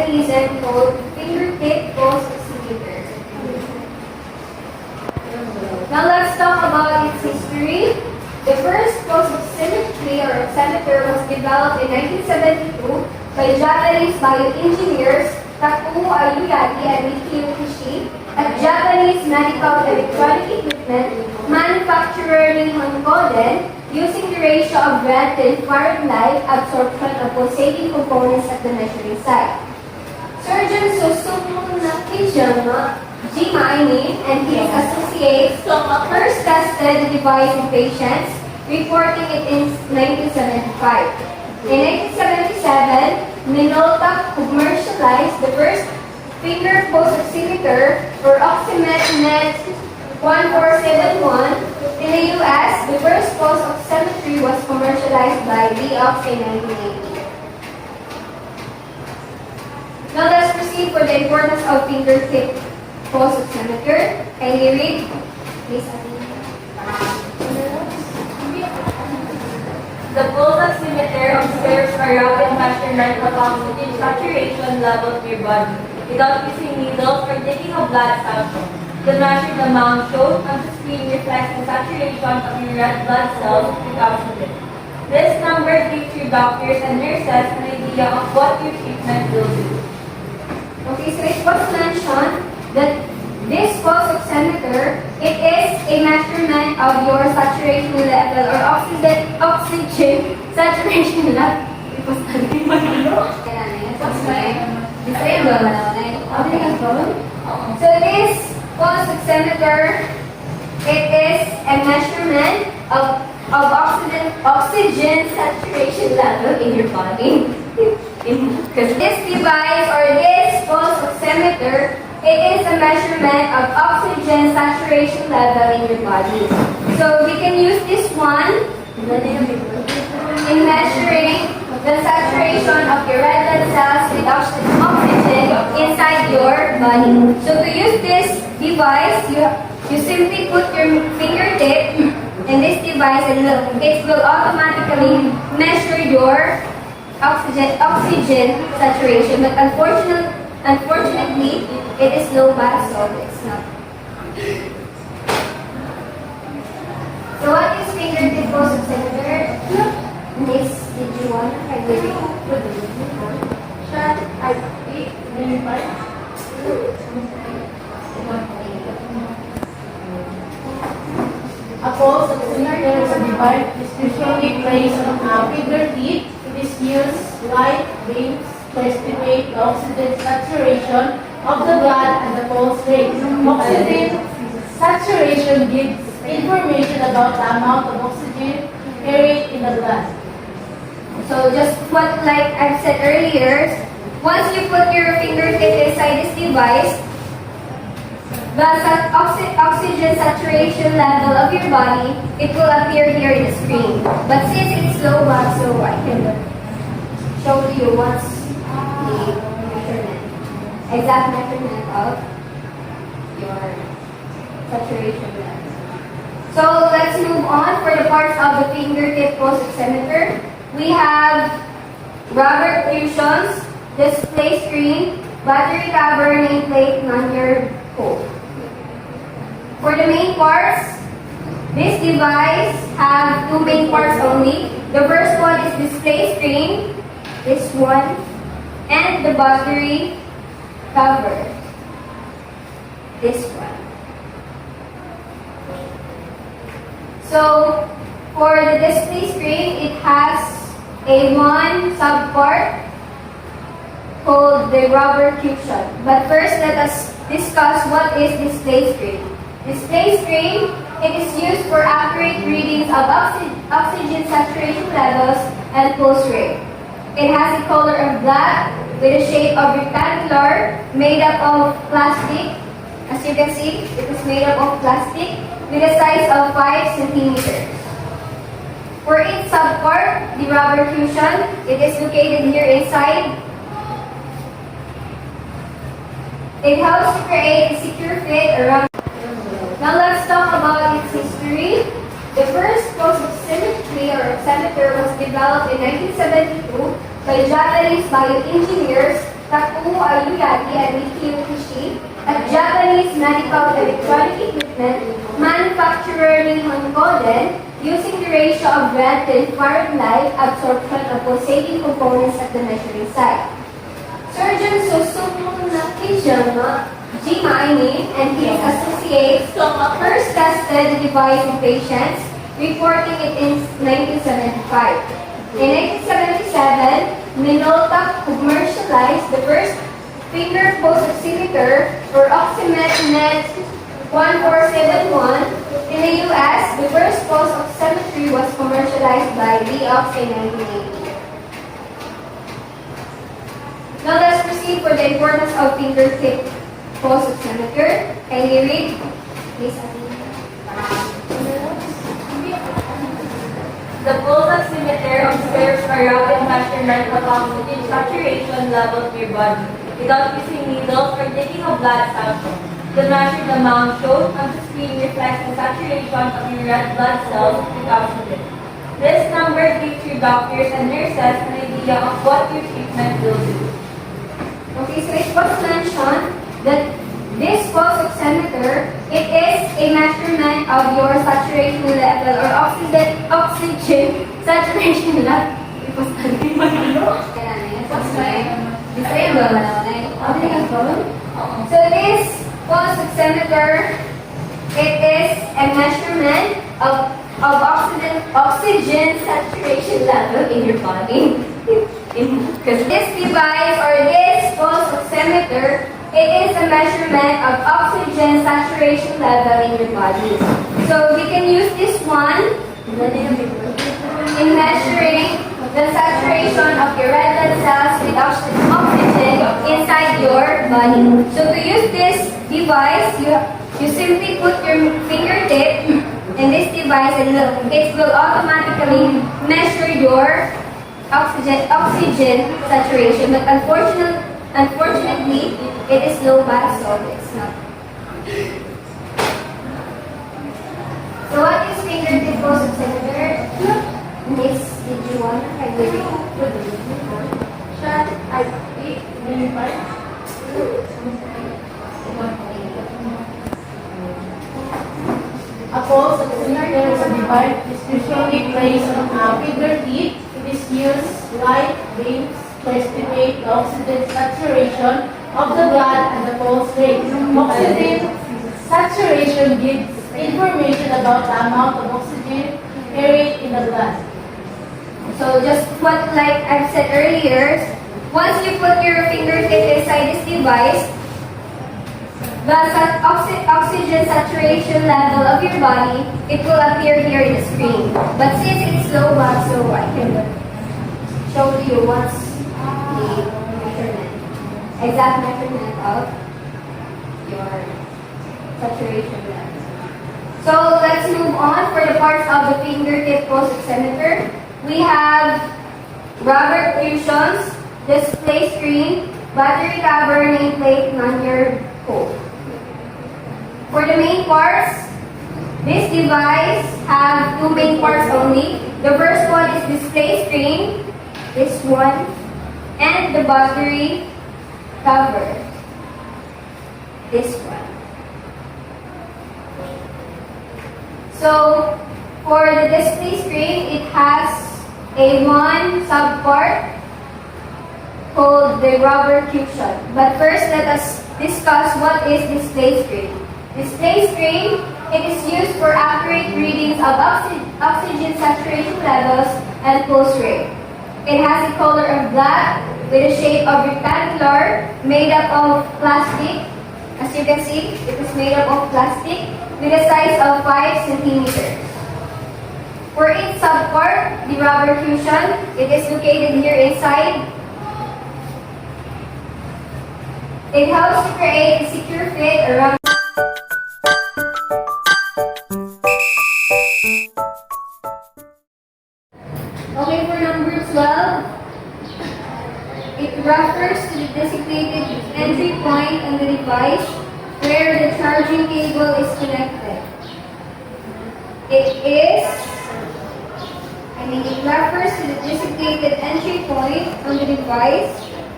mechanism called fingertip pulse oximeter. Now let's talk about its history. The first pulse oximetry or oximeter was developed in 1972 by Japanese bioengineers Takuo Ayuyagi and Mikio Kishi at Japanese medical electronic equipment manufacturer Nihon Kohden, using the ratio of red to infrared light absorption of pulsating components at the measuring site. Surgeon Susumu Nakijima, Jimaini, and his associates first tested the device in patients, reporting it in 1975. In 1977, Minolta commercialized the first finger pulse oximeter or Oximet 1471. In the US, the first pulse oximetry was commercialized by Leox in 1980. Now let's proceed for the importance of fingertip pulse oximeter. Can you read? Please. The pulse oximeter observes a rapid measurement of oxygen saturation level to your body without using needles or taking a blood sample. The measured amount shown on the screen reflects the saturation of your red blood cells with oxygen. This number gives your doctors and nurses an idea of what your treatment will do. Okay, so it was mentioned that this pulse oximeter, it is a measurement of your saturation level or oxygen saturation level. So this pulse oximeter, it is a measurement of oxygen saturation level in your body. Because this device or this pulse oximeter, it is a measurement of oxygen saturation level in your body. So we can use this one in measuring the saturation of your red blood cells with oxygen inside your body. So to use this device, you simply put your fingertip in this device and it will automatically measure your oxygen saturation. But unfortunately, it is low back, so it's not. So what is fingertip pulse oximeter? Miss, did you want to try with A pulse oximeter is a device usually placed on a fingertip. It is used light beams to estimate the oxygen saturation of the blood and the pulse rate. Oxygen saturation gives information about the amount of oxygen carried in the blood. So just what like I've said earlier, once you put your fingertip inside this device, the oxygen saturation level of your body, it will appear here in the screen. But since it's low back, so I can show you what's the measurement, exact measurement of your saturation level. So let's move on for the parts of the fingertip pulse oximeter. We have rubber fusions, display screen, battery cover, nameplate, lanyard, hole. For the main parts, this device have two main parts only. The first one is display screen, this one, and the battery cover, this one. So for the display screen, it has a one subpart called the rubber cushion. But first, let us discuss what is display screen. Display screen, it is used for accurate readings of oxygen saturation levels and pulse rate. It has a color of black with a shape of rectangular, made up of plastic. As you can see, it is made up of plastic with a size of 5 centimeters. For its subpart, the rubber cushion, it is located here inside. It helps to create a secure fit around. Now let's talk about its history. The first pulse oximetry or oximeter was developed in 1972 by Japanese bioengineers Takuo Miyagi and Mikio Kishi, a Japanese medical electronic equipment manufacturer Nihon Koden, using the ratio of red to infrared light absorption of pulsating components at the measuring site. Surgeon Susumu Nakijima, and his associates first tested the device in patients, reporting it in 1975. In 1977, Minolta commercialized the first finger pulse oximeter or Oximet 1471. In the US, the first pulse oximetry was commercialized by Leox in 1980. Now let's proceed for the importance of fingertip pulse oximeter. Can you read? Please. The pulse oximeter observes a rapid measurement of oxygen saturation level to your body without using needles or taking a blood sample. The measured amount shown on the screen reflects the saturation of your red blood cells with oxygen. This number gives your doctors and nurses an idea of what your treatment will do. Okay, so it was mentioned that this pulse oximeter, it is a measurement of your saturation level or oxygen saturation level. It was So this pulse oximeter, it is a measurement of oxygen saturation level in your body. Because this device or this pulse oximeter, it is a measurement of oxygen saturation level in your body. So we can use this one in measuring the saturation of your red blood cells with oxygen inside your body. So to use this device, you simply put your fingertip in this device and it will automatically measure your oxygen saturation. But unfortunately, it is low back, so it's not. So what is fingertip pulse oximeter? Miss, did you want to try with it? Shot, I eat, verify. A pulse oximeter is a device usually placed on a finger tip. It is used light beams to estimate the oxygen saturation of the blood and the pulse rate. Oxygen saturation gives information about the amount of oxygen carried in the blood. So just what like I've said earlier, once you put your fingertip inside this device, the oxygen saturation level of your body, it will appear here in the screen. But since it's low back, so I can show you what's the measurement, exact measurement of your saturation level. So let's move on for the parts of the fingertip pulse oximeter. We have rubber fusions, display screen, battery cover, nameplate, lanyard, hole. For the main parts, this device have two main parts only. The first one is display screen, this one, and the battery cover, this one. So, for the display screen, it has a one subpart called the rubber fusion. But first, let us discuss what is display screen. Display screen, it is used for accurate readings of oxygen saturation levels and pulse rate. It has a color of black with a shape of rectangular, made up of plastic. As you can see, it is made up of plastic with a size of 5 centimeters. For its subpart, the rubber fusion, it is located here inside. It helps to create a secure fit around. Okay, for number 12, it refers to the designated entry point on the device where the charging cable is connected. It refers to the designated entry point on the device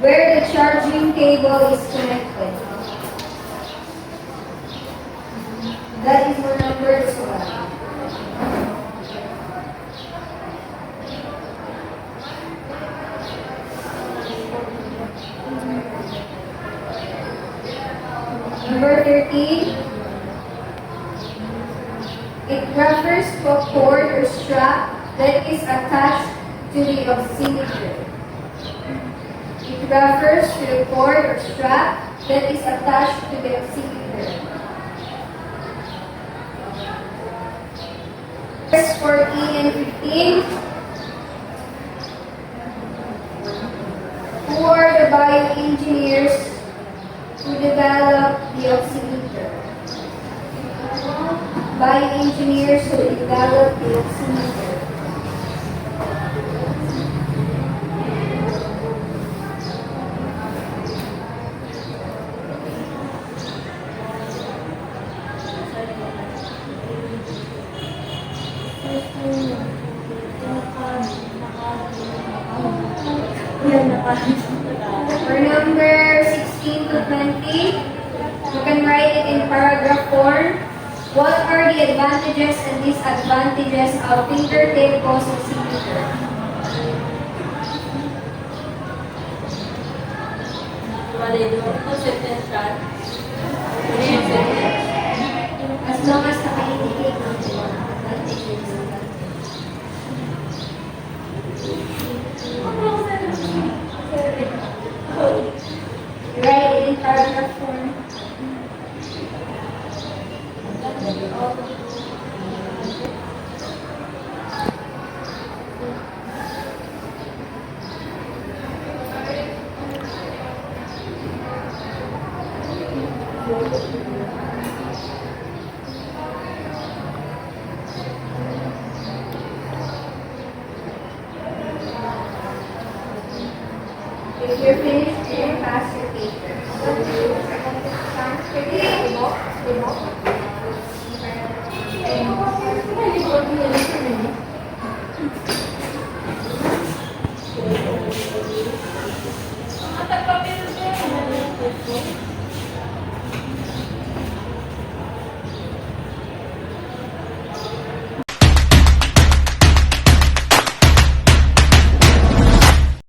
where the charging cable is connected. That is mo number 12. Number 13. It refers to a cord or strap that is attached to the oximeter. It refers to the cord or strap that is attached to the oximeter. Verse 14 and 15. Who are the bioengineers who develop the oximeter? Bioengineers who develop the oximeter. For number 16 to 20, you can write it in paragraph form. What are the advantages and disadvantages of fingertip pulse oximeter? As long as naka-indicate ng advantages. Write it in paragraph form. If you're finished, you can pass your paper.